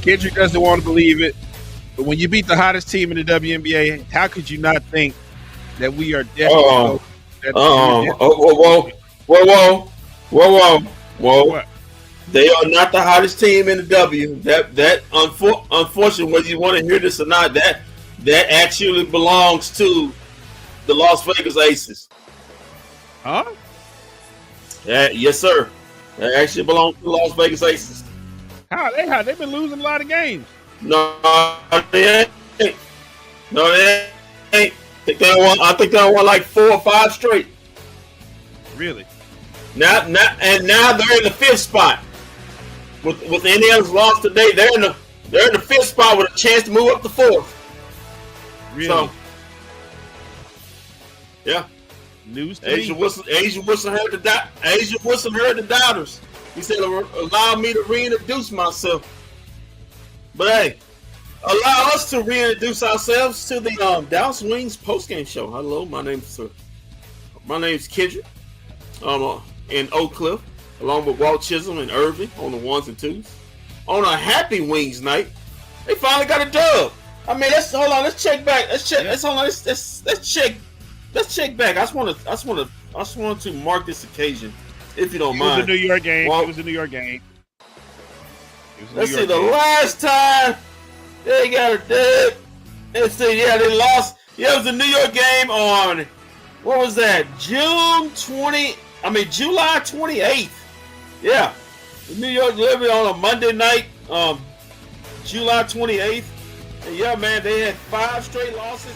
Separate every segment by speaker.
Speaker 1: Kendrick doesn't want to believe it, but when you beat the hottest team in the WNBA, how could you not think that we are destined to go?
Speaker 2: Whoa, whoa.
Speaker 1: What?
Speaker 2: They are not the hottest team in the W. Unfortunately, whether you want to hear this or not, that actually belongs to the Las Vegas Aces.
Speaker 1: Huh?
Speaker 2: Yes, sir. That actually belongs to the Las Vegas Aces.
Speaker 1: How they've been losing a lot of games.
Speaker 2: No, they ain't. No, they ain't. I think they won like 4 or 5 straight.
Speaker 1: Really?
Speaker 2: Now they're in the 5th spot. With Indiana's loss today, they're in the 5th spot with a chance to move up to 4th.
Speaker 1: Really?
Speaker 2: So, yeah.
Speaker 1: News to
Speaker 2: Asia
Speaker 1: me.
Speaker 2: Wilson heard the doubters. He said, "Allow me to reintroduce myself." But hey, allow us to reintroduce ourselves to the Dallas Wings postgame show. Hello, my name's Kendrick. In Oak Cliff, along with Walt Chisholm and Irving on the 1s and 2s. On a happy Wings night, they finally got a dub. I mean, let's check back. Let's check back. I just want to mark this occasion, if you don't mind.
Speaker 1: It was a New York game.
Speaker 2: Well,
Speaker 1: it was a New York game.
Speaker 2: Let's see, the last time they got a dub. Let's see, yeah, they lost. Yeah, it was a New York game on, what was that? July 28th. Yeah. The New York Liberty on a Monday night, July 28th. And yeah, man, they had 5 straight losses.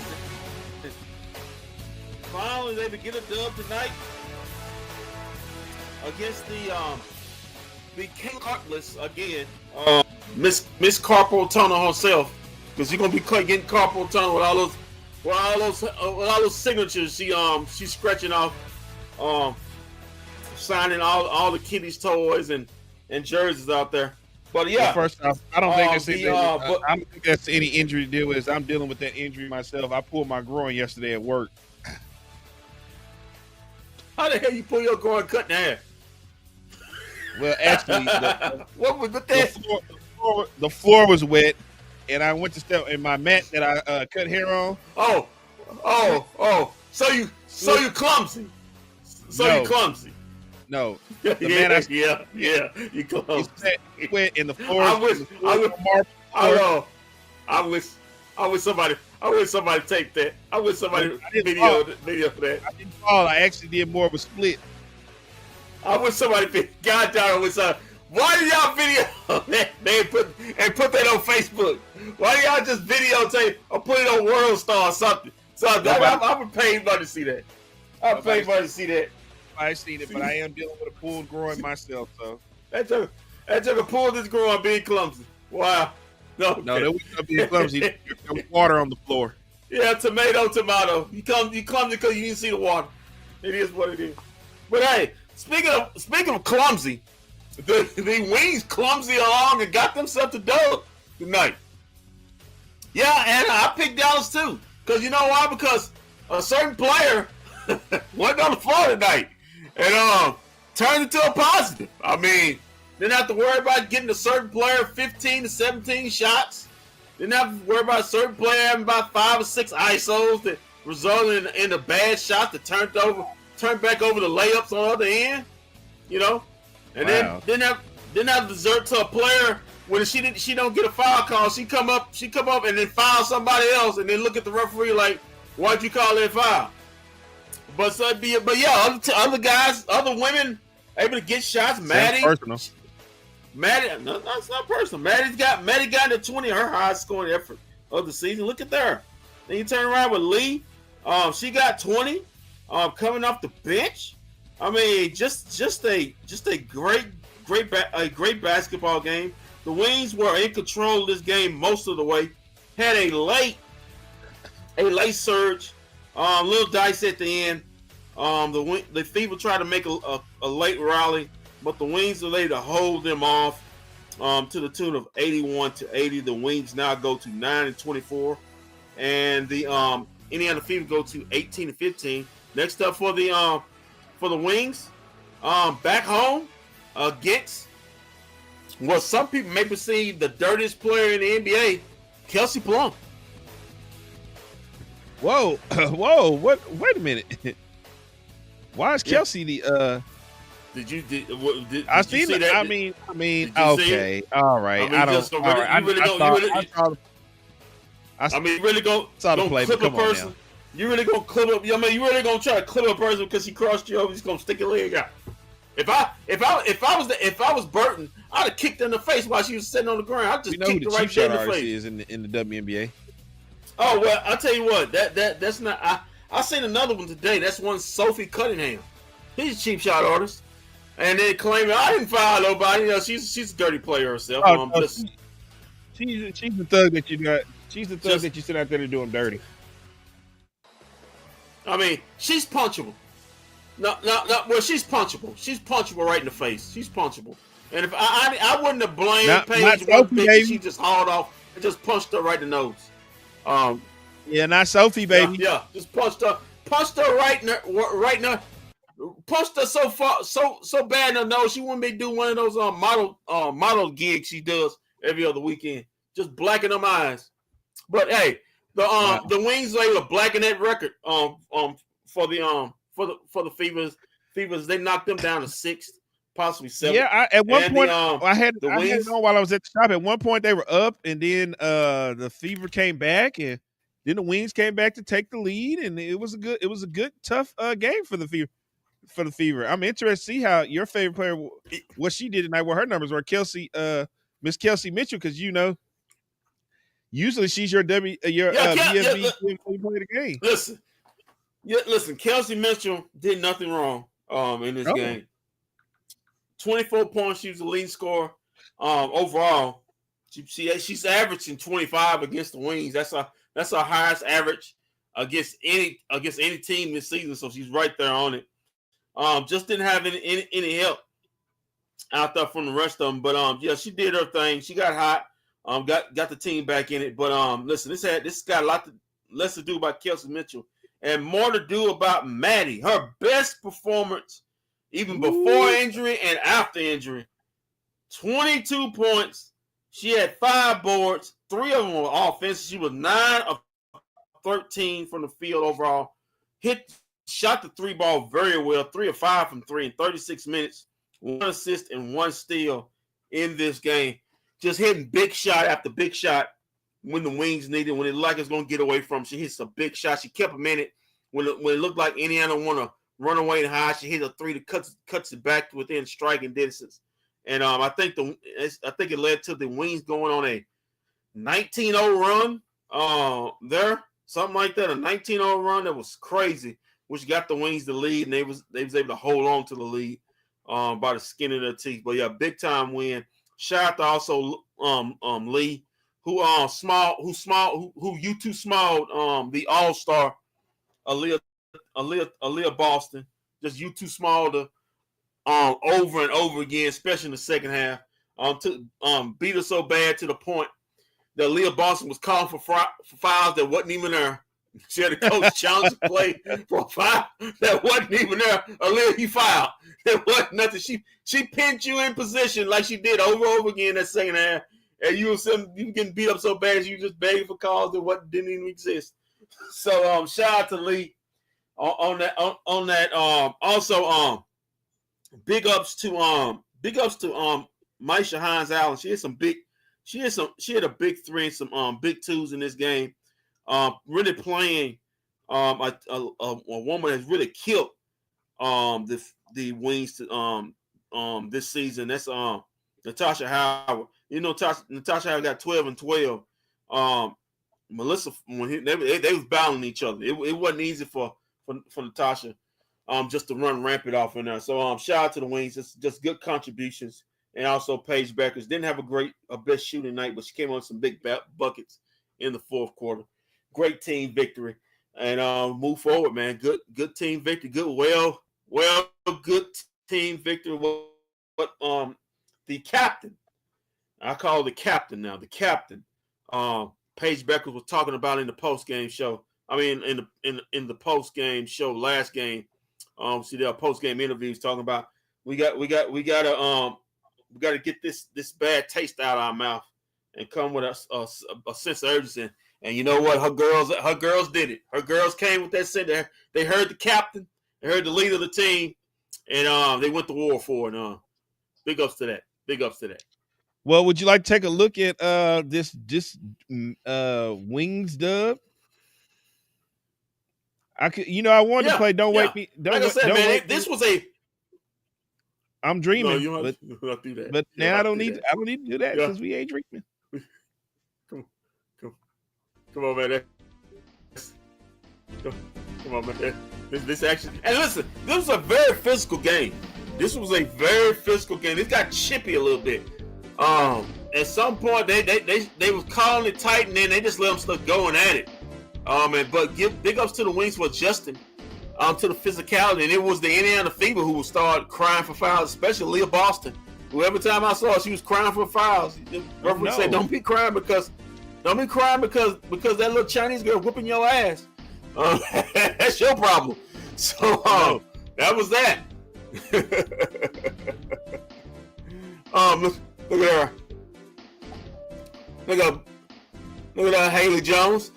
Speaker 2: Finally, they would get a dub tonight against the King Heartless again. Miss Carpal Tunnel herself, because you're gonna be getting Carpal Tunnel with all those signatures she's scratching off, signing all the kiddies' toys and jerseys out there. But yeah,
Speaker 1: well, first off, I don't think I don't think that's any injury to deal with. I'm dealing with that injury myself. I pulled my groin yesterday at work.
Speaker 2: How the hell you pull your groin cut in half?
Speaker 1: Well, actually, the floor was wet, and I went to step in my mat that I cut hair on.
Speaker 2: Oh! So you clumsy? You clumsy?
Speaker 1: No.
Speaker 2: Yeah, you clumsy.
Speaker 1: He went in the floor.
Speaker 2: I wish somebody taped that. I wish somebody video for that.
Speaker 1: I didn't fall. I actually did more of a split.
Speaker 2: I wish somebody got down with why did y'all video that and put that on Facebook? Why do y'all just videotape or put it on World Star or something? So I would pay money to see that. I would pay money to see that.
Speaker 1: I've seen it, but I am dealing with a pulled groin myself. So
Speaker 2: that took a pull this groin being clumsy. Wow.
Speaker 1: No, that wasn't being clumsy. There was water on the floor.
Speaker 2: Yeah, tomato. You clumsy because you didn't see the water. It is what it is. But hey, speaking of clumsy, the Wings clumsy along and got themselves a dub tonight. Yeah, and I picked Dallas too. Because you know why? Because a certain player went on the floor tonight and turned into a positive. I mean, didn't have to worry about getting a certain player 15 to 17 shots. Didn't have to worry about a certain player having about 5 or 6 ISOs that resulted in a bad shot that turned back over the layups on the other end. You know? And then didn't have to desert to a player when she don't get a foul call. She come up and then foul somebody else and then look at the referee like, why'd you call that foul? But yeah, other guys, other women able to get shots. Maddie, no, that's not personal. Maddie got into 20, her highest scoring effort of the season. Look at there. Then you turn around with Lee. She got 20. Coming off the bench. I mean, just a great basketball game. The Wings were in control of this game most of the way. Had a late surge, little dice at the end. The Fever tried to make a late rally, but the Wings were able to hold them off to the tune of 81-80. The Wings now go to 9-24, and the Indiana Fever go to 18-15. Next up for the Wings, back home against Well, some people may perceive the dirtiest player in the NBA, Kelsey Plum.
Speaker 1: Whoa, whoa! What? Wait a minute. Why is Kelsey the?
Speaker 2: Did you
Speaker 1: I seen
Speaker 2: see
Speaker 1: that?
Speaker 2: that?
Speaker 1: I mean,
Speaker 2: Okay,
Speaker 1: all right. I don't.
Speaker 2: just
Speaker 1: All right. I
Speaker 2: you really gonna
Speaker 1: play,
Speaker 2: clip
Speaker 1: but
Speaker 2: a person? Now. You really gonna clip up? I mean, you really gonna try to clip a person because he crossed you over? He's gonna stick your leg out. If I was Burton, I'd have kicked her in the face while she was sitting on the ground. I'd just kicked her right there in the face.
Speaker 1: Is in the WNBA.
Speaker 2: Oh well, I'll tell you what. That's not. I seen another one today. That's one Sophie Cunningham. He's a cheap shot artist, and they claim I didn't foul nobody. You know, she's a dirty player herself.
Speaker 1: She's the thug that you got. She's the thug that you sit out there to do them dirty.
Speaker 2: I mean, she's punchable. No. Well, she's punchable. She's punchable right in the face. She's punchable. And if I wouldn't have blamed Paige one bit, she just hauled off and just punched her right in the nose.
Speaker 1: Yeah, not Sophie, baby.
Speaker 2: Yeah, just punched her right in her. Punched her so far, so bad in her nose. She wouldn't be doing one of those model gigs she does every other weekend. Just blacking them eyes. But hey, the Wings were able to blacken that record for the Fevers. They knocked them down to 6th, possibly 7th.
Speaker 1: Yeah, at one point I had it on while I was at the shop. At one point they were up, and then the Fever came back, and then the Wings came back to take the lead, and it was a good tough game for the Fever. I'm interested to see how your favorite player, what she did tonight, what her numbers were. Miss Kelsey Mitchell, because usually she's your bFb when you play the game.
Speaker 2: Listen, Kelsey Mitchell did nothing wrong in this game. 24 points. She was the leading scorer overall. She's averaging 25 against the Wings. That's our highest average against any team this season. So she's right there on it. Just didn't have any help out there from the rest of them. But yeah, she did her thing. She got hot. Got the team back in it. But listen, this got a lot less to do about Kelsey Mitchell and more to do about Maddie. Her best performance, even before injury and after injury. 22 points. She had 5 boards. 3 of them were offensive. She was 9 of 13 from the field overall. Shot the 3 ball very well. 3 of 5 from 3 in 36 minutes. 1 assist and 1 steal in this game. Just hitting big shot after big shot when the Wings needed. When it looked like it's going to get away from, she hits a big shot. She kept them in it. When it looked like Indiana want to run away and high, she hit a 3 that cuts it back within striking distance. And I think it led to the Wings going on a 19-0 run there, something like that, a 19-0 run that was crazy, which got the Wings the lead, and they was able to hold on to the lead by the skin of their teeth. But yeah, big time win. Shout out to also Lee, who U2 smalled the All-Star Aaliyah Boston, just U2 smalled her over and over again, especially in the second half. Beat her so bad to the point that Aaliyah Boston was calling for fouls that wasn't even there. She had a coach challenge to play for a foul that wasn't even there. Aaliyah, you fouled. There wasn't nothing. She pinned you in position like she did over and over again that second half. And you getting beat up so bad you just begging for calls that didn't even exist. So shout out to Lee on that. Also big ups to Maisha Hines Allen. She had a big 3 and some big 2s in this game. Really playing a woman that's really killed the Wings this season. That's Natasha Howard. You know, Natasha Howard got 12 and 12. Melissa, when they was battling each other, it wasn't easy for Natasha just to run rampant off in there. So shout out to the Wings. It's just good contributions. And also Paige Beckers didn't have a best shooting night, but she came on some big buckets in the fourth quarter. Great team victory, and move forward, man. Good team victory. Good team victory. But the captain, I call the captain now. The captain, Paige Beckers was talking about in the post game show. I mean, in the post game show last game. See, there are post game interviews talking about we got to We got to get this bad taste out of our mouth and come with a sense of urgency. And you know what? Her girls did it. Her girls came with that sense. They heard the captain, they heard the leader of the team, and they went to war for it. Big ups to that. Big ups to that.
Speaker 1: Well, would you like to take a look at this Wings dub? I could, I wanted to play. Don't wake me. Don't,
Speaker 2: like I said, man, this was a.
Speaker 1: I'm dreaming.
Speaker 2: No, you don't have to do that.
Speaker 1: But now I don't need to do that because we ain't dreaming.
Speaker 2: Come on, man. Come on, man. This actually, and listen, this was a very physical game. This was a very physical game. This got chippy a little bit. At some point they was calling it tight, and then they just let them start going at it. But give big ups to the Wings for adjusting to the physicality, and it was the Indiana Fever who would start crying for fouls, especially Leah Boston, who every time I saw her, she was crying for fouls. The referee said, "Don't be crying because that little Chinese girl whooping your ass. That's your problem." So that was that. Look at her. Look at that Haley Jones.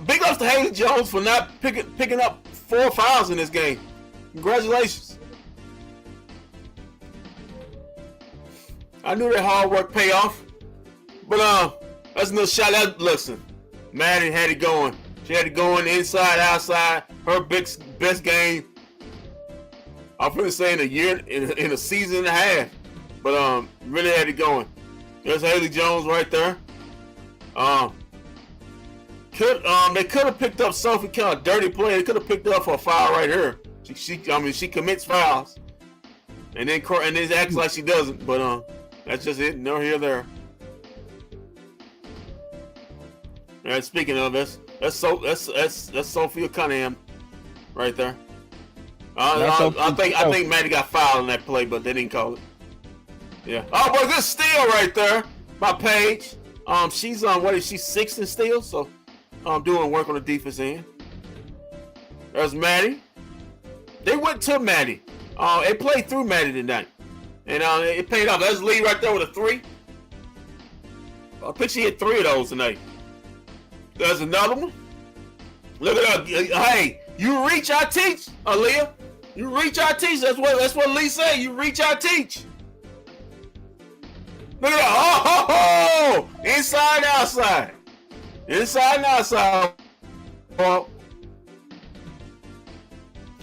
Speaker 2: Big ups to Haley Jones for not picking up 4 fouls in this game. Congratulations. I knew that hard work pay off. But that's another shot. Listen, Maddie had it going. She had it going inside, outside. Her best game. I'm gonna say in a year, in a season and a half. But really had it going. There's Haley Jones right there. They could have picked up Sophie kind of dirty play. They could have picked her up for a foul right here. She commits fouls, and then acts like she doesn't. But that's just it. No here there. And speaking of this, that's Sophia Cunningham, right there. I think Maddie got fouled in that play, but they didn't call it. Yeah. Oh, but good steal right there by Paige. She's on what is she 6th in steals? So doing work on the defense end. There's Maddie. They went to Maddie. They played through Maddie tonight, and it paid off. There's Lee right there with a 3. I think she hit 3 of those tonight. There's another one. Look at that. Hey, you reach, I teach, Aaliyah. You reach, I teach. That's what Lee said. You reach, I teach. Look at that. Oh! Inside, outside. Inside and outside. Well,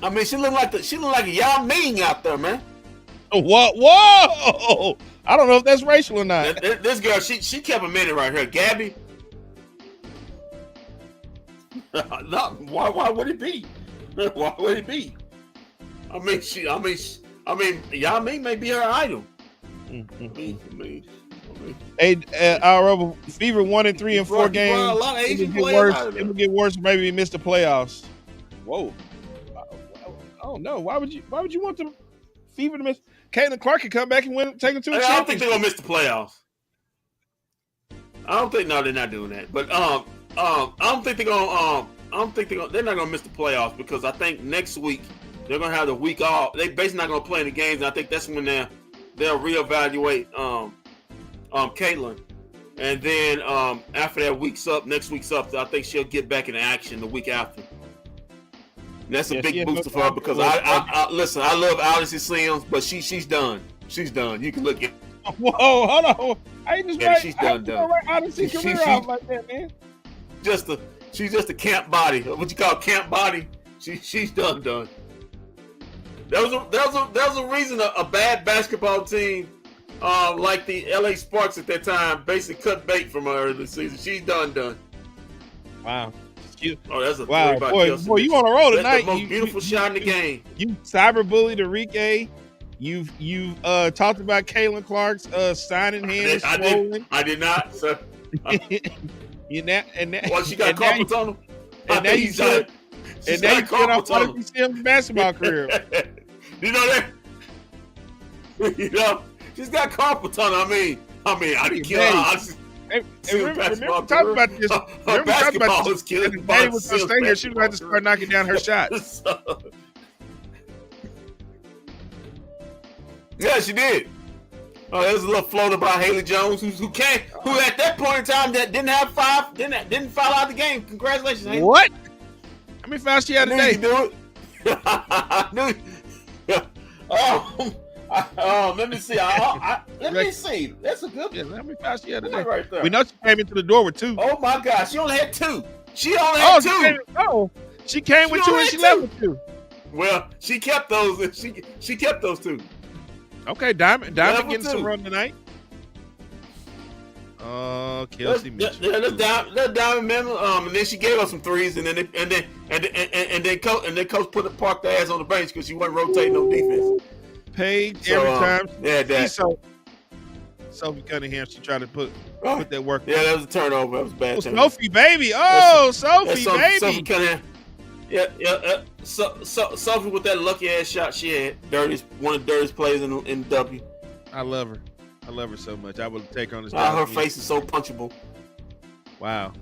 Speaker 2: I mean, she looked like a Yao Ming out there, man.
Speaker 1: What? Whoa! I don't know if that's racial or not.
Speaker 2: This girl, she kept a minute right here. Gabby. Why would it be? Why would it be? I mean, Yao Ming may be her idol.
Speaker 1: Hey, our Fever 1-3 in 4 games. It would get worse. Maybe we missed the playoffs. Whoa! Oh no! Why would you want the Fever to miss? Caitlin Clark can come back and take them to a championship.
Speaker 2: I don't think they're gonna miss the playoffs. I don't think. No, they're not doing that. But I don't think they're gonna. They're not gonna miss the playoffs because I think next week they're gonna have the week off. They basically not gonna play in the games. And I think that's when they'll reevaluate Caitlin, and then after that next week's up, I think she'll get back into action the week after. And that's a big booster for her because I listen. I love Odyssey Sims, but she's done. She's done. You can look at.
Speaker 1: Whoa, hold on. I ain't just right.
Speaker 2: She's done.
Speaker 1: Odyssey career out like that, man.
Speaker 2: She's just a camp body. What you call camp body? She's done. There was a reason a bad basketball team like the LA Sparks at that time basically cut bait from her this season. She's done.
Speaker 1: Wow.
Speaker 2: Oh, that's a
Speaker 1: wow, boy, you on a roll tonight.
Speaker 2: That's the most beautiful shot in the game.
Speaker 1: You cyberbullied Enrique. You've talked about Caitlin Clark's signing hand.
Speaker 2: I did not, sir.
Speaker 1: Well,
Speaker 2: she got carpets on him.
Speaker 1: And now you said, and now you cut off Odyssey Sims' basketball career.
Speaker 2: You know that? You know, she's got carpets on her. I mean, I didn't kill her.
Speaker 1: Remember talking about this.
Speaker 2: Basketball is killing.
Speaker 1: If Maddie was going to stay here, she would have to start knocking down her shots.
Speaker 2: Yeah, she did. Oh, there's a little floater by Haley Jones, who at that point in time that didn't foul out the game. Congratulations, Haley.
Speaker 1: What? How many fouls she had today?
Speaker 2: You do it. Let me see. Let me see. That's a good one.
Speaker 1: How many fouls she had today?
Speaker 2: Right there.
Speaker 1: We know she came into the door with 2.
Speaker 2: Oh my gosh, she only had 2. She only had 2.
Speaker 1: She came with 2 and she left with 2.
Speaker 2: Well, she kept those. She kept those 2.
Speaker 1: Okay, Diamond getting some run tonight. Kelsey Mitchell.
Speaker 2: Let's Diamond, man. And then she gave us some threes, and then coach parked the ass on the bench because she wasn't rotating no defense.
Speaker 1: Paige every time.
Speaker 2: Yeah, that.
Speaker 1: Sophie Cunningham, she tried to put that work.
Speaker 2: Yeah, that was a turnover. That was a bad turnover.
Speaker 1: Sophie, baby. Sophie, baby.
Speaker 2: Sophie Cunningham. Yeah. Sophie with that lucky ass shot she had. One of the dirtiest players in W.
Speaker 1: I love her. I love her so much. I would take on this.
Speaker 2: Her face is so punchable.
Speaker 1: Wow.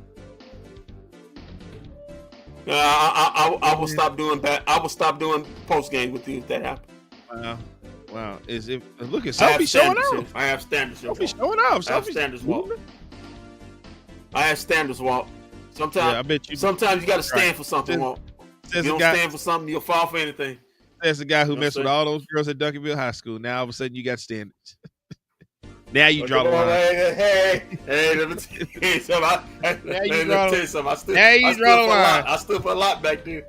Speaker 2: I will stop doing I will stop doing post game with you if that happens.
Speaker 1: Wow. Look at Sophie showing off.
Speaker 2: I have standards.
Speaker 1: Sophie showing off.
Speaker 2: I have standards, Walt. I have standards, Walt. Sometimes,
Speaker 1: I bet you.
Speaker 2: Sometimes you got to stand for something, Walt. You don't stand for something, you'll fall for anything.
Speaker 1: There's a guy who messed with all those girls at Duncanville High School. Now all of a sudden you got standards. Now you draw the line.
Speaker 2: Hey, let me tell you something.
Speaker 1: Now you draw the line.
Speaker 2: I stood for a lot back there.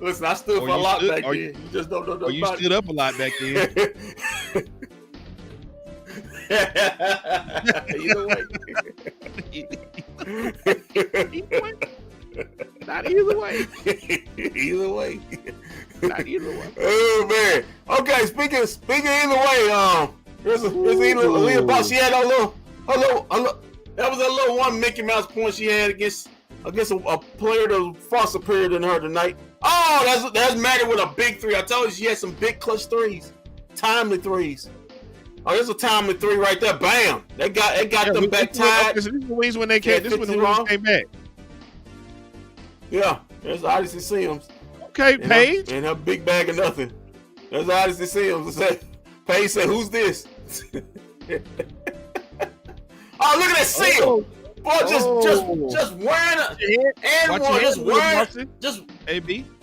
Speaker 2: Listen, I stood for a lot back there. You just don't know about it.
Speaker 1: You stood up a lot back then.
Speaker 2: Either way.
Speaker 1: Not either way.
Speaker 2: Either way.
Speaker 1: Not either way.
Speaker 2: Oh man. Okay, speaking either way, here's Aaliyah Boss. She had a little that was a little one Mickey Mouse point she had against a player that was far superior than her tonight. Oh, that's Maddie with a big 3. I told you she had some big clutch 3s. Timely 3s. Oh, there's a timely 3 right there. Bam! They got them back tied.
Speaker 1: This is the Wings when they came. This is when the Wings came back.
Speaker 2: Yeah, there's Odyssey Sims.
Speaker 1: Okay, Paige.
Speaker 2: And her big bag of nothing. There's Odyssey Sims. Paige said, "Who's this?" Oh, look at that seal! Boy, just wearing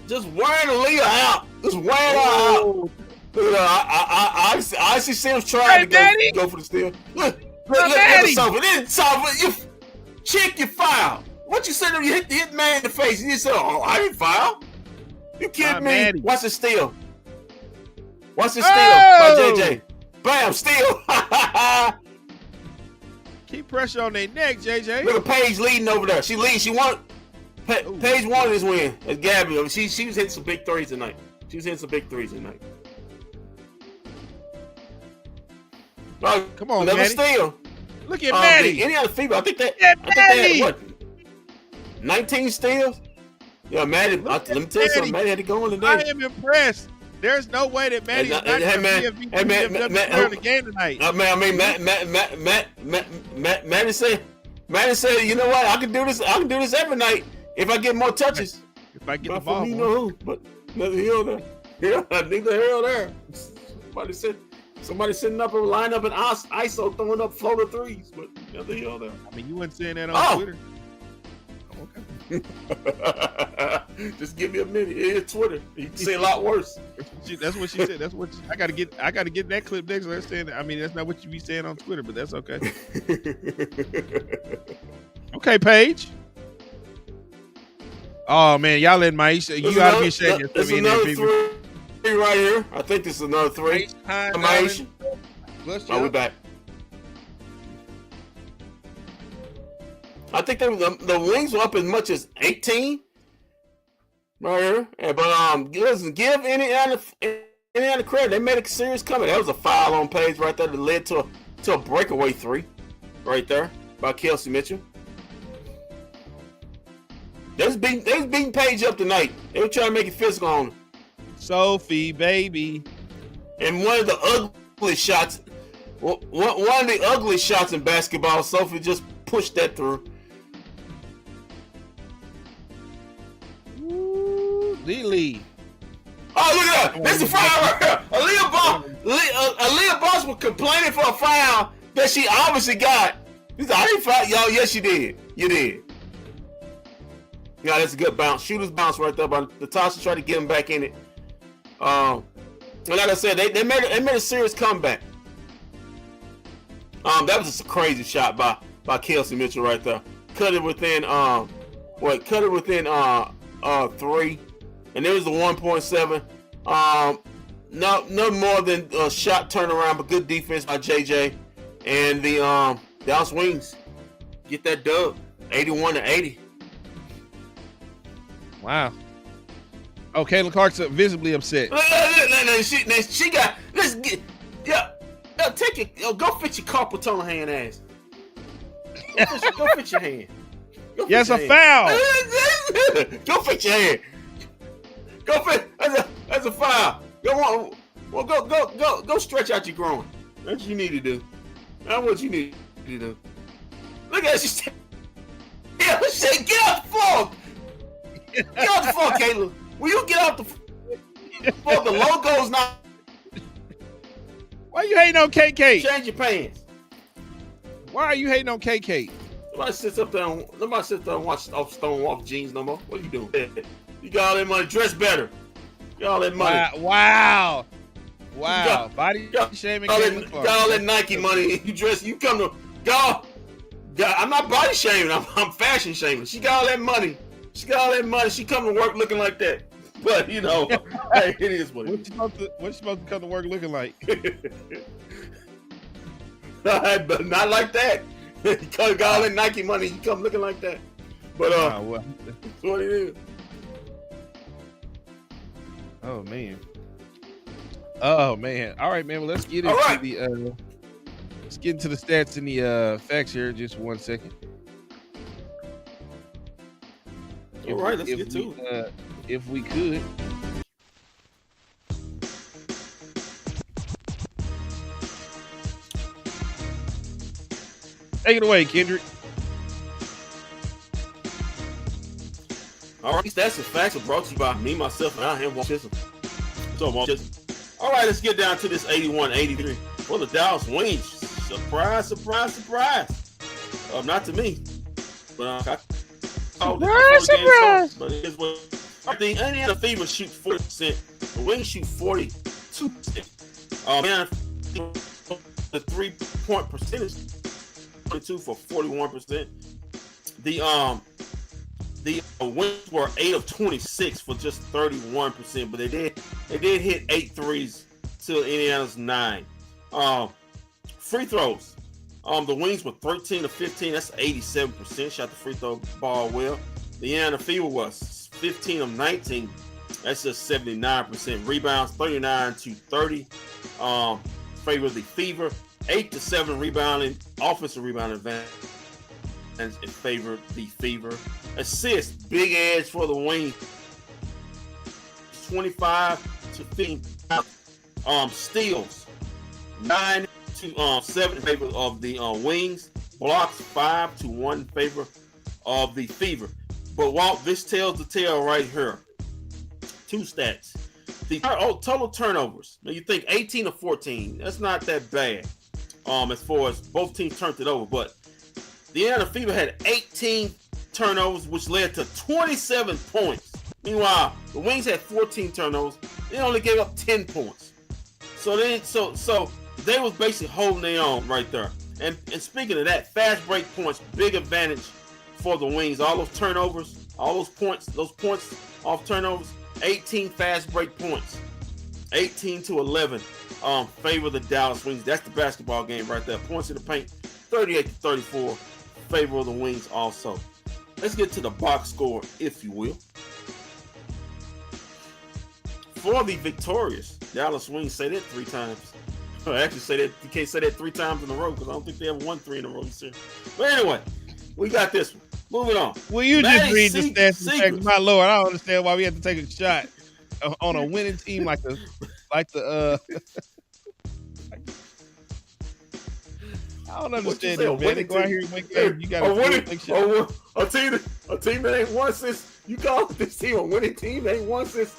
Speaker 2: just wearing Aaliyah out. Just wearing her out. I see Sims trying to go for the steal. Look at Sophie. You check your foul. What you said? You hit the man in the face. And you said, "Oh, I didn't foul." You kidding me?
Speaker 1: Maddie.
Speaker 2: Watch the steal. By JJ. Bam, steal.
Speaker 1: Keep pressure on their neck, JJ.
Speaker 2: Look at Paige leading over there. She leads. She won. Paige wanted this win. As Gabby, she was hitting some big 3s tonight.
Speaker 1: Come on,
Speaker 2: another
Speaker 1: Maddie.
Speaker 2: steal.
Speaker 1: Look at Maddie.
Speaker 2: Any other female? I think they had what? 19 steals? Yeah, Maddie. Let me tell you something. Maddie had to go in today.
Speaker 1: I am impressed. There's no way that Maddie is not going to be in the game tonight.
Speaker 2: Maddie said, you know what? I can do this every night if I get more touches.
Speaker 1: If I get the ball.
Speaker 2: You know who? But neither here nor there. Neither here nor there. Somebody sitting up and line up in ISO throwing up floater 3s, but neither here nor there.
Speaker 1: I mean, you weren't saying that on Twitter.
Speaker 2: Okay. Just give me a minute. It's Twitter. You can say a lot worse.
Speaker 1: That's what she said. That's what I gotta get that clip next. Understand? I mean, that's not what you be saying on Twitter, but that's okay. Okay, Paige. Oh man, y'all letting Maisha. You gotta be ashamed.
Speaker 2: There's another 3 right here. I think this is another 3. Maisha. Are we back? I think the Wings were up as much as 18 right here. But listen, give Indiana credit. They made a serious comeback. That was a foul on Paige right there that led to a breakaway 3 right there by Kelsey Mitchell. They was beating Paige up tonight. They were trying to make it physical on her.
Speaker 1: Sophie, baby.
Speaker 2: And one of the ugly shots in basketball, Sophie just pushed that through.
Speaker 1: Lily.
Speaker 2: Oh, look at that. This is a foul right here. Aaliyah Boss was complaining for a foul that she obviously got. He's like, I didn't foul y'all. Yes, you did. You did. Yeah, that's a good bounce. Shooter's bounce right there. But Natasha tried to get him back in it. And like I said, they made a serious comeback. That was just a crazy shot by Kelsey Mitchell right there. Cut it within 3, and there was the 1.7. No more than a shot turnaround, but good defense by JJ and the Dallas Wings get that dub, 81-80.
Speaker 1: Wow. Oh, Caitlin Clark's visibly upset.
Speaker 2: She got. Let's get. Yeah. Take it. Go fix your carpal tunnel hand ass. Go fix your hand.
Speaker 1: Yes, a foul.
Speaker 2: Go fix your hand. Go fix. That's a foul. Go stretch out your groin. That's what you need to do. That's what you need to do. Look at her. Yeah, she get off the floor. Get off the floor, Caitlin. Will you get off the floor? The logo's not.
Speaker 1: Why you hating on KK?
Speaker 2: Change your pants.
Speaker 1: Why are you hating on KK?
Speaker 2: Nobody sits up there and watch Stonewalk jeans no more. What are you doing? You got all that money. Dress better. You got all that money.
Speaker 1: Wow. Body shaming.
Speaker 2: You got all that Nike money. You dress. You come to God. I'm not body shaming. I'm fashion shaming. She got all that money. She come to work looking like that. But hey, it is what it is.
Speaker 1: What's she supposed to come to work looking like?
Speaker 2: But not like that. You got all that Nike money. You come looking like that. But that's what it is.
Speaker 1: Oh man. All right, man. Well, let's get into the stats and the facts here. Just 1 second.
Speaker 2: All right, let's get to it.
Speaker 1: If we could. Take it away, Kendrick.
Speaker 2: All right, stats and facts are brought to you by me, myself, and I am Walt Chisholm. All right, let's get down to this 81-83 for the Dallas Wings. Surprise. Not to me, but
Speaker 1: surprise.
Speaker 2: But it is what the Indiana Fever shoot 40%. The Wings shoot 42%. The 3-point percentage 22 for 41%. The Wings were 8 of 26 for just 31%, but they did hit 8 threes to Indiana's 9. Free throws. The Wings were 13 of 15. That's 87%. Shot the free throw ball well. The Indiana Fever was 15 of 19. That's just 79%. Rebounds 39-30. Favor the Fever. 8-7 rebounding. Offensive rebounding advantage in favor the Fever. Assists. Big edge for the Wings. 25-15. Steals. 9-7 in favor of the Wings. Blocks 5-1 in favor of the Fever. But Walt, this tells the tale right here. 2 stats. The total turnovers. Now you think 18 or 14. That's not that bad. As far as both teams turned it over, but the Indiana Fever had 18 turnovers, which led to 27 points. Meanwhile, the Wings had 14 turnovers. They only gave up 10 points. So they was basically holding their own right there. And speaking of that, fast break points, big advantage for the Wings. All those turnovers, all those points off turnovers, 18 fast break points. 18-11 favor the Dallas Wings. That's the basketball game right there. Points in the paint, 38-34 favor of the Wings also. Let's get to the box score, if you will. For the victorious Dallas Wings, say that 3 times. Actually, say that you can't say that 3 times in a row because I don't think they have won 3 in a row this year. But anyway, we got this one. Moving on.
Speaker 1: Well, you just read the stats and facts. My lord, I don't understand why we have to take a shot on a winning team like the I don't understand it, man. They go out here and win games. You got to
Speaker 2: a team that ain't won since you call this team a winning team. They ain't won since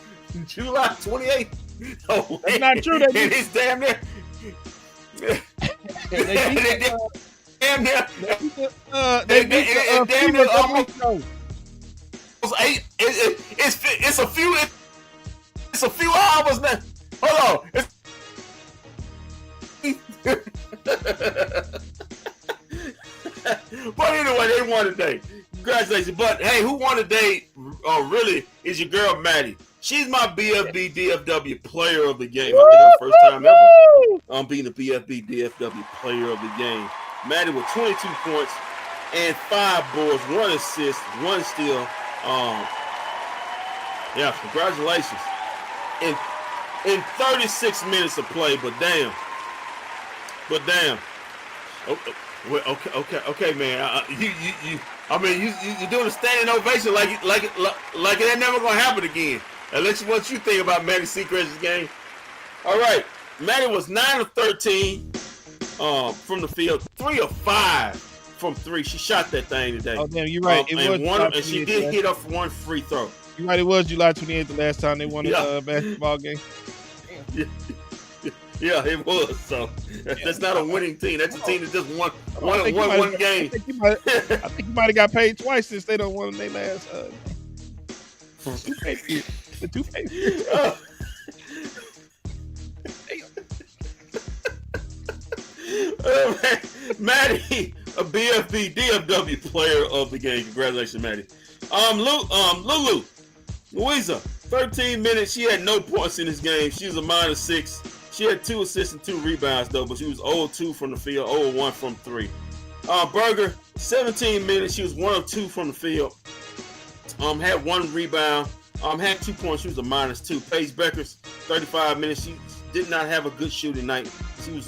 Speaker 2: July 28th. Oh,
Speaker 1: that's not true.
Speaker 2: It's damn near. Damn near. Damn near almost 8. It's a few. It's a few hours now. Hold on. But anyway, they won today. Congratulations. But hey, who won today really is your girl Maddie. She's my bFb DFW player of the game. I think her first time ever being the bFb DFW player of the game. Maddie with 22 points and 5 boards, 1 assist, 1 steal. Yeah, congratulations. In 36 minutes of play, but damn. Okay, man. You're doing a standing ovation like it ain't never gonna happen again. And let's see what you think about Maddie Secrets' game. All right, Maddie was 9 of 13 from the field, 3 of 5 from 3. She shot that thing today.
Speaker 1: Oh damn, you're right.
Speaker 2: And she did hit up 1 free throw.
Speaker 1: You're right. It was July 28th the last time they won a basketball game.
Speaker 2: Yeah, it was. So that's not a winning team. That's a team that just won one game.
Speaker 1: I think you might have got paid twice since they don't won their last the 2-pay period.
Speaker 2: Maddie, a bFb DFW player of the game. Congratulations, Maddie. Lulu, Louisa, 13 minutes. She had no points in this game. She was a -6. She had 2 assists and 2 rebounds, though, but she was 0-2 from the field, 0-1 from 3. Berger, 17 minutes. She was 1 of 2 from the field. Had 1 rebound. Had 2 points. She was a -2. Paige Beckers, 35 minutes. She did not have a good shooting night. She was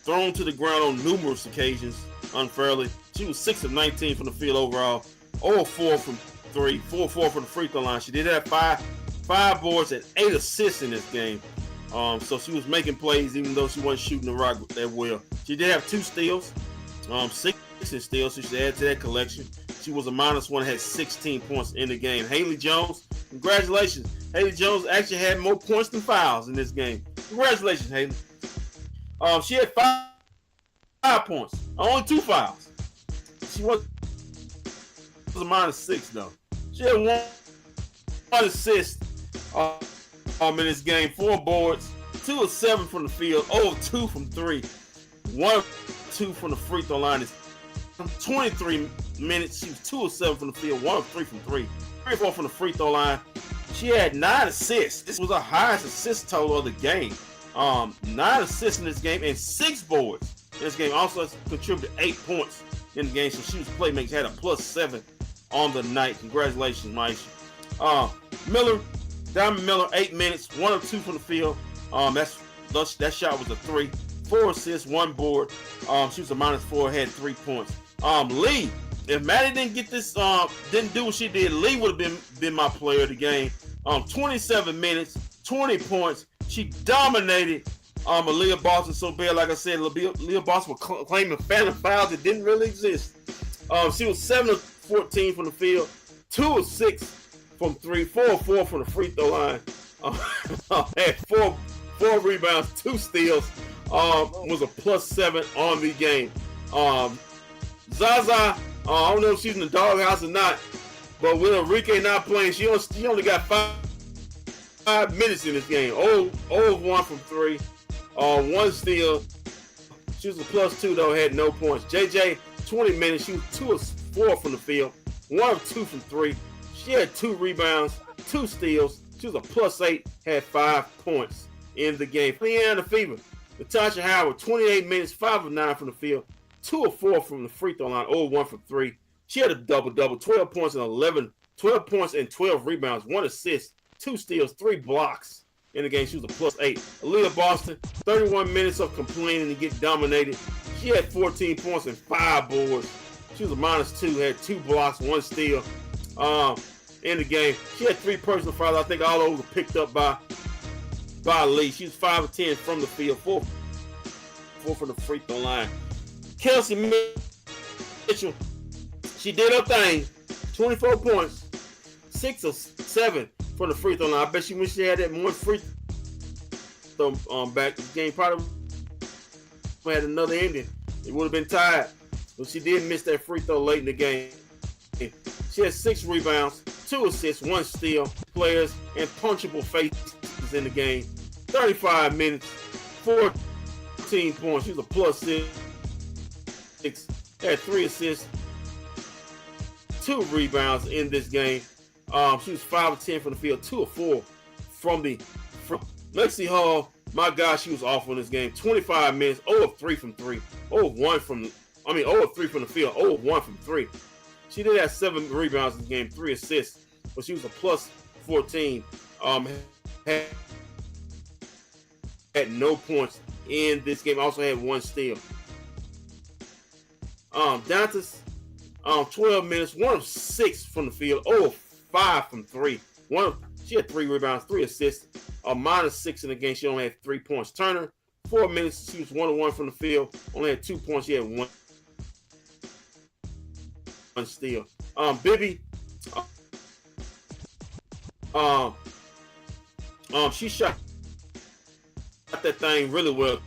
Speaker 2: thrown to the ground on numerous occasions unfairly. She was 6 of 19 from the field overall. 0-4 from 3. 4-4 from the free throw line. She did have 5 boards and 8 assists in this game. So she was making plays even though she wasn't shooting the rock that well. She did have 2 steals, 6 in steals, so she should add to that collection. She was a -1, had 16 points in the game. Haley Jones, congratulations. Haley Jones actually had more points than fouls in this game. Congratulations, Haley. She had 5 points, only 2 fouls. She was a -6 though. She had 1 assist. In this game, 4 boards, 2 of 7 from the field, 0 of 2 from 3, 1 of 2 from the free throw line. Is 23 minutes. She was 2 of 7 from the field, 1 of 3 from 3, 3 of 4 from the free throw line. She had 9 assists. This was her highest assist total of the game. 9 assists in this game and 6 boards in this game. Also contributed 8 points in the game, so she was playmaking. Had a +7 on the night. Congratulations, Maisha. Diamond Miller, 8 minutes, 1 of 2 from the field. That shot was a 3. 4 assists, 1 board. She was a -4, had 3 points. Lee, if Maddie didn't get this, didn't do what she did, Lee would have been my player of the game. 27 minutes, 20 points. She dominated Aaliyah Boston so bad. Like I said, Aaliyah Boston was claiming phantom fouls that didn't really exist. She was 7 of 14 from the field, 2 of 6 from 3, 4 of 4 from the free throw line. Had 4 rebounds, 2 steals. Was a +7 on the game. Zaza, I don't know if she's in the doghouse or not, but with Enrique not playing, she only got 5 minutes in this game. 0 of 1 from 3, 1 steal. She was a +2 though, had no points. JJ, 20 minutes. She was 2 of 4 from the field, 1 of 2 from 3. She had 2 rebounds, 2 steals. She was a +8, had 5 points in the game. Leanna Fever, Natasha Howard, 28 minutes, 5 of 9 from the field, 2 of 4 from the free throw line, 0 of 1 from 3. She had a double-double, 12 points and 12 rebounds, 1 assist, 2 steals, 3 blocks in the game. She was a +8. Aaliyah Boston, 31 minutes of complaining and get dominated. She had 14 points and 5 boards. She was a -2, had 2 blocks, 1 steal. In the game, she had 3 personal fouls. I think all those were picked up by Lee. She was 5 of 10 from the field, 4 from the free throw line. Kelsey Mitchell, she did her thing. 24 points, 6 of 7 from the free throw line. I bet you wish she had that more free throw back. The game probably had another ending. It would have been tied. But she did miss that free throw late in the game. She had 6 rebounds, 2 assists, 1 steal, players, and punchable faces in the game. 35 minutes, 14 points. She was a +6. Had 3 assists, 2 rebounds in this game. She was 5 of 10 from the field, 2 of 4 from Lexi Hall. My gosh, she was awful in this game. 25 minutes, 0 of 3 from 3, 0 of 3 from the field, 0 of 1 from 3. She did have 7 rebounds in the game, 3 assists, but she was a +14. Had no points in this game. Also had 1 steal. Dantas, 12 minutes, 1 of 6 from the field, 0 of 5 from 3. She had 3 rebounds, 3 assists, -6 in the game. She only had 3 points. Turner, 4 minutes, she was 1 of 1 from the field, only had 2 points. She had 1 steal. Bibby, she shot that thing really well.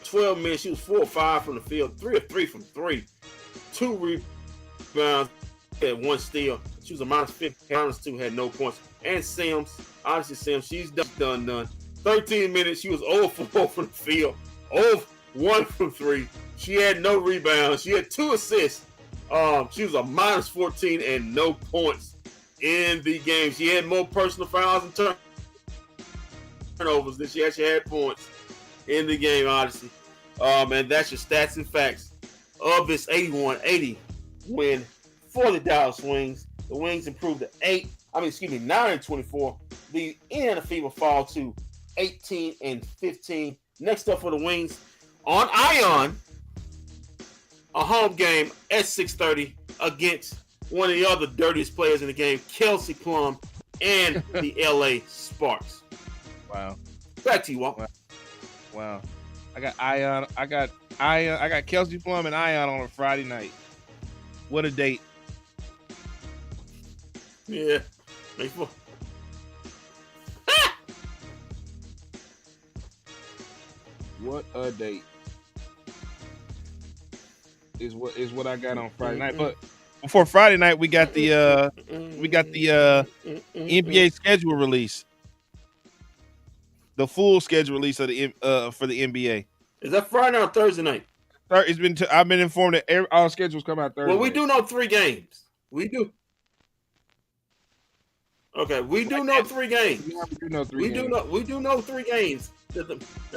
Speaker 2: 12 minutes, she was 4 of 5 from the field, 3 of 3 from 3, 2 rebounds, had 1 steal. She was a -5, -2, had no points. And Sims, obviously Sims, she's done. 13 minutes, she was 0 for 4 from the field, 0 for 1 from 3. She had no rebounds. She had 2 assists. She was a -14 and no points in the game. She had more personal fouls and turnovers than she actually had points in the game, honestly. And that's your stats and facts of this 81-80 win for the Dallas Wings. The Wings improved to 9-24. The Indiana Fever fall to 18-15. Next up for the Wings on Ion, a home game at 6:30 against one of the other dirtiest players in the game, Kelsey Plum and the LA Sparks.
Speaker 1: Wow.
Speaker 2: Back to you, Walt.
Speaker 1: Wow. I got Ion. I got Kelsey Plum and Ion on a Friday night. What a date.
Speaker 2: Yeah.
Speaker 1: What a date. Is what I got on Friday night. But before Friday night, we got the NBA schedule release. The full schedule release of the for the NBA.
Speaker 2: Is that Friday or Thursday night?
Speaker 1: I've been informed that all schedules come out Thursday.
Speaker 2: Well, we do know 3 games. We do. Okay, we do know 3 games. We do know 3 games that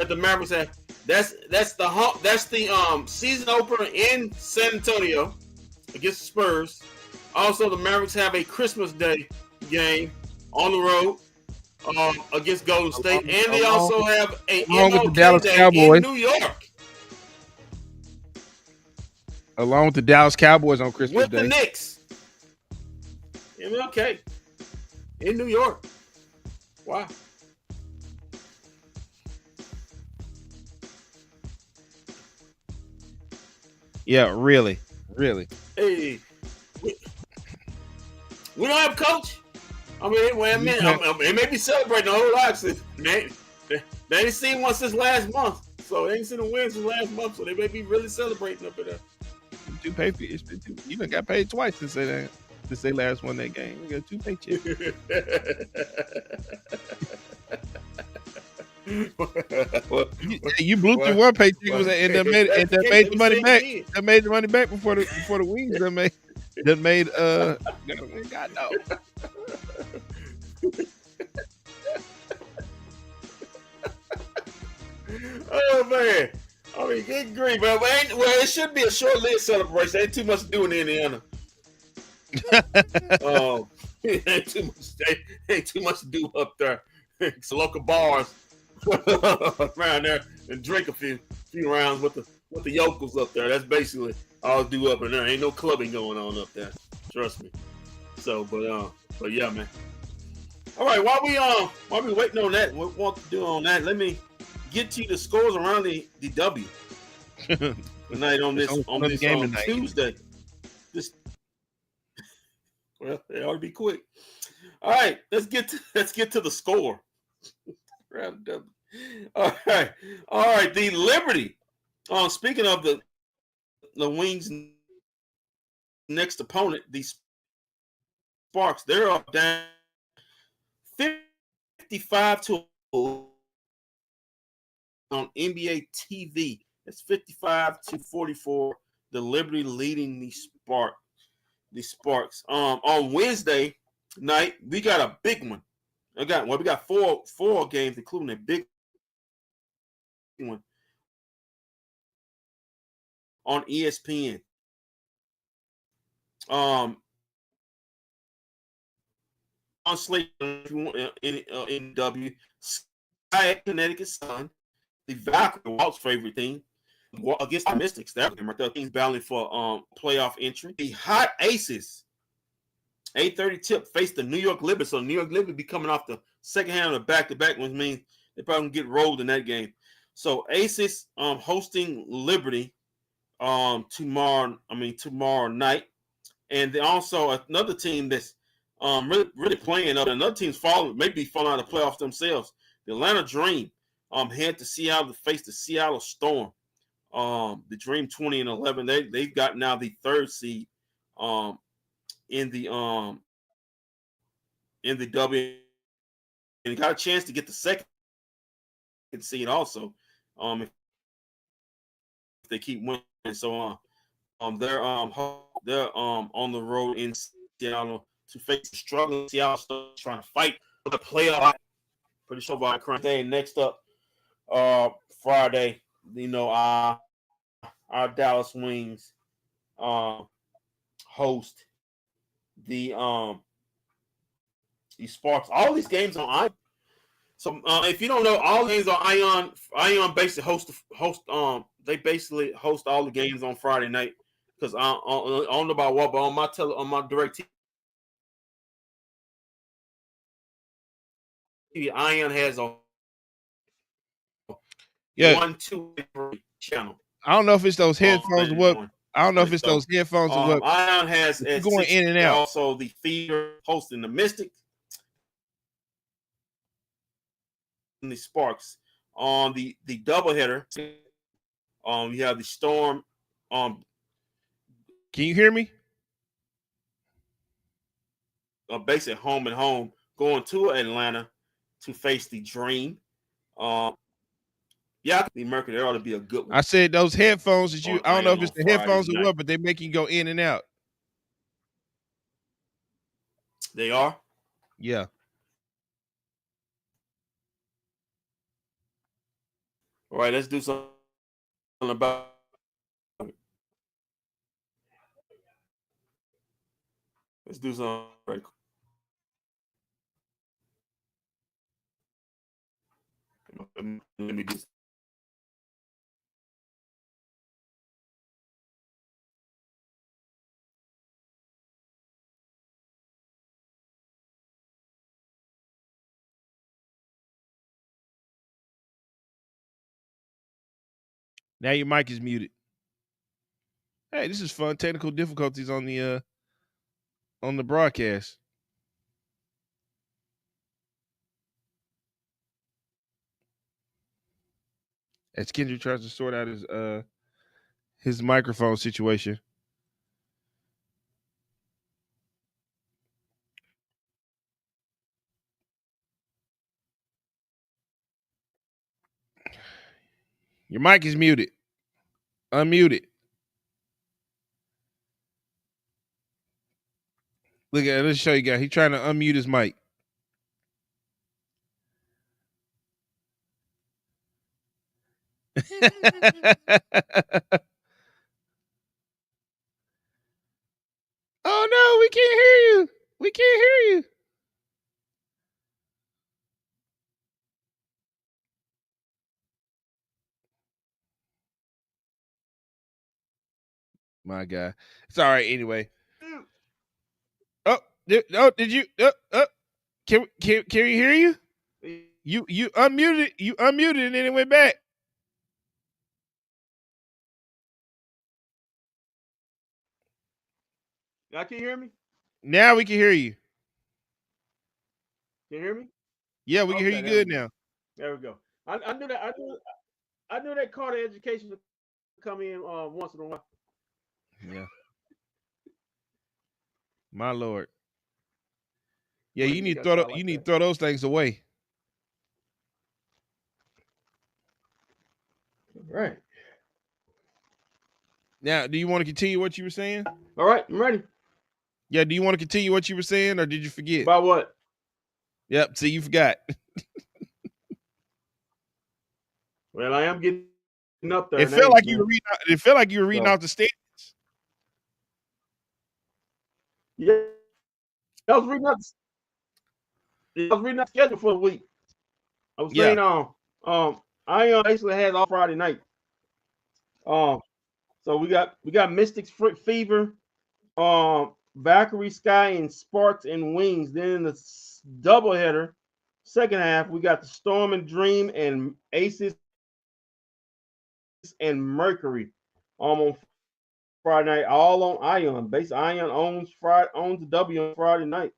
Speaker 2: the Mavericks have. That's the season opener in San Antonio against the Spurs. Also, the Mavericks have a Christmas Day game on the road against Golden State, and they also have a
Speaker 1: MLK Dallas Day Cowboys
Speaker 2: in New York.
Speaker 1: Along with the Dallas Cowboys on Christmas Day.
Speaker 2: With the Knicks. MLK in New York. Wow.
Speaker 1: Yeah, really.
Speaker 2: Hey, we don't have a coach. I mean, it may be celebrating a whole lot. They ain't seen one since last month, so they ain't seen a win since last month. So they may be really celebrating up there.
Speaker 1: You done got paid twice since they last won that game. We got 2 paychecks. You blew through 1 paycheck and that made the money back. That made the money back before the Wings that made God no.
Speaker 2: Oh man. I mean, good grief, man. Well, it should be a short-lived celebration. Ain't too much to do in Indiana. Ain't too much to do up there. It's local bars around there and drink a few rounds with the yokels up there. That's basically all I do up in there. Ain't no clubbing going on up there. Trust me. So, but yeah, man. All right, while we waiting on that, what we want to do on that? Let me get you the scores around the W tonight on this game Tuesday. Well, it ought to be quick. All right, let's get to the score. All right, all right. The Liberty. Speaking of the Wings' next opponent, the Sparks, they're up down 55 to on NBA TV. It's 55-44. The Liberty leading the Sparks. On Wednesday night, we got a big one. We got four games, including a big one on ESPN. On slate in W, Connecticut Sun, the Valkyrie, Walt's favorite team, against the Mystics. That the team's battling for playoff entry. The Hot Aces, 8:30 tip, face the New York Liberty. So New York Liberty be coming off the second hand of the back-to-back, which means they probably get rolled in that game. So Aces hosting Liberty tomorrow night. And then also another team that's really playing up. Another team's maybe falling out of the playoffs themselves. The Atlanta Dream head to Seattle to face the Seattle Storm. The Dream 20-11. They've got now the third seed in the W, and got a chance to get the second seed also. If they keep winning, so they're on the road in Seattle to face the struggling Seattle, trying to fight for the playoff. Pretty sure by current day. Next up, Friday, our Dallas Wings host the Sparks. All these games on Ion. So if you don't know, all games on Ion basically they basically host all the games on Friday night. Because I don't know about what, but on my direct TV, Ion has a 1, 2, 3 channel.
Speaker 1: I don't know if it's those headphones or what. I don't know if it's those headphones or what.
Speaker 2: Ion has
Speaker 1: at going 6, in and out.
Speaker 2: Also the feeder hosting the Mystics and the Sparks. On the doubleheader, you have the Storm.
Speaker 1: Can you hear me?
Speaker 2: Basically home and home, going to Atlanta to face the Dream. The Mercury, there ought to be a good one.
Speaker 1: I said those headphones that I don't know if it's the headphones or what, but they make you go in and out.
Speaker 2: They are?
Speaker 1: Yeah.
Speaker 2: All right, let's do something about it. Let's do something right quick. Let me do.
Speaker 1: Now your mic is muted. Hey, this is fun. Technical difficulties on the broadcast. As Kendrick tries to sort out his microphone situation. Your mic is muted. Unmute it. Look at it. Let's show you guys. He's trying to unmute his mic. Oh no, we can't hear you. We can't hear you. My God. It's all right anyway. Did you can you hear you? You unmuted and then it went back.
Speaker 2: Y'all can hear me?
Speaker 1: Now we can hear you.
Speaker 3: Can you hear me?
Speaker 1: Yeah, we can hear
Speaker 3: Okay,
Speaker 1: you
Speaker 3: there we
Speaker 1: good
Speaker 3: go.
Speaker 1: now.
Speaker 3: There we go. I knew that. I knew that Carter education would come in once in a while.
Speaker 1: Yeah, my lord. Yeah,
Speaker 3: But
Speaker 1: you
Speaker 3: you
Speaker 1: need to
Speaker 3: got to talk
Speaker 1: you
Speaker 3: like
Speaker 1: need to
Speaker 3: that.
Speaker 1: throw those things away.
Speaker 3: Right.
Speaker 1: Now, do you want to continue what you were saying?
Speaker 3: All right, I'm ready.
Speaker 1: Yeah, do you want to continue what you were saying, or did you forget?
Speaker 3: About what?
Speaker 1: Yep. See, you forgot.
Speaker 3: Well, I am getting up there
Speaker 1: It
Speaker 3: in
Speaker 1: felt
Speaker 3: age,
Speaker 1: like you
Speaker 3: man.
Speaker 1: were reading. It felt like you were reading
Speaker 3: So
Speaker 1: out the standings.
Speaker 3: yeah, I was reading out. I was reading out the schedule for the week. I was
Speaker 1: Yeah.
Speaker 3: saying, I basically had all Friday night. Um, so we got Mystics Fever, Valkyrie Sky and Sparks and Wings. Then in the doubleheader, second half, we got the Storm and Dream and Aces and Mercury. On Friday night, all on Ion. Base Ion owns the W on Friday night.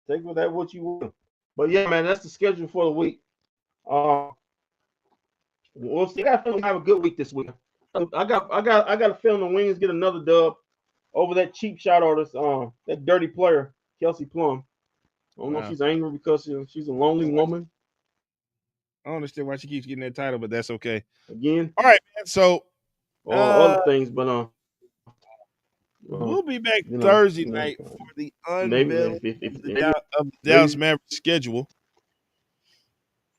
Speaker 3: Take with that what you want. But yeah, man, that's the schedule for the week. We'll see. I got a feeling we have a good week this week. I got a feeling the Wings get another dub over that cheap shot artist, that dirty player, Kelsey Plum. I don't know if
Speaker 1: Wow.
Speaker 3: she's angry because she's a lonely woman.
Speaker 1: I don't understand why she keeps getting that title, but that's okay.
Speaker 3: Again.
Speaker 1: All right, man. So
Speaker 3: Other things, but
Speaker 1: we'll be back Thursday night for the unveiling of the Dallas Mavericks schedule.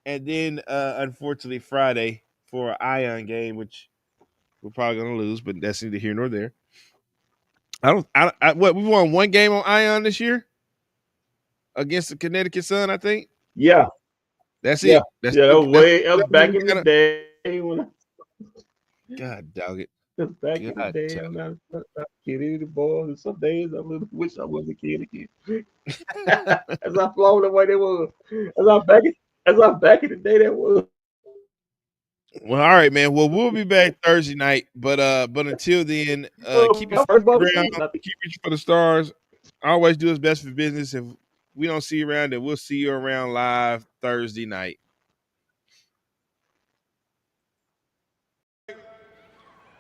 Speaker 1: And then unfortunately Friday for an Ion game, which we're probably gonna lose, but that's neither here nor there. What we won one game on Ion this year against the Connecticut Sun, I think.
Speaker 3: Yeah.
Speaker 1: That's
Speaker 3: it.
Speaker 1: That's
Speaker 3: that was way up back in the day when
Speaker 1: God dog it.
Speaker 3: Back in the day when I was a kid, the boys, and some days I really wish I was a kid again. As I flown the way they were, as I back in the day that was.
Speaker 1: Well, all right, man. Well, we'll be back Thursday night, but until then, keep your feet ground, keep reaching for the stars. Always do his best for business. If we don't see you around, then we'll see you around live Thursday night.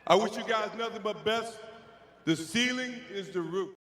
Speaker 4: I wish you guys nothing but best. The ceiling is the roof.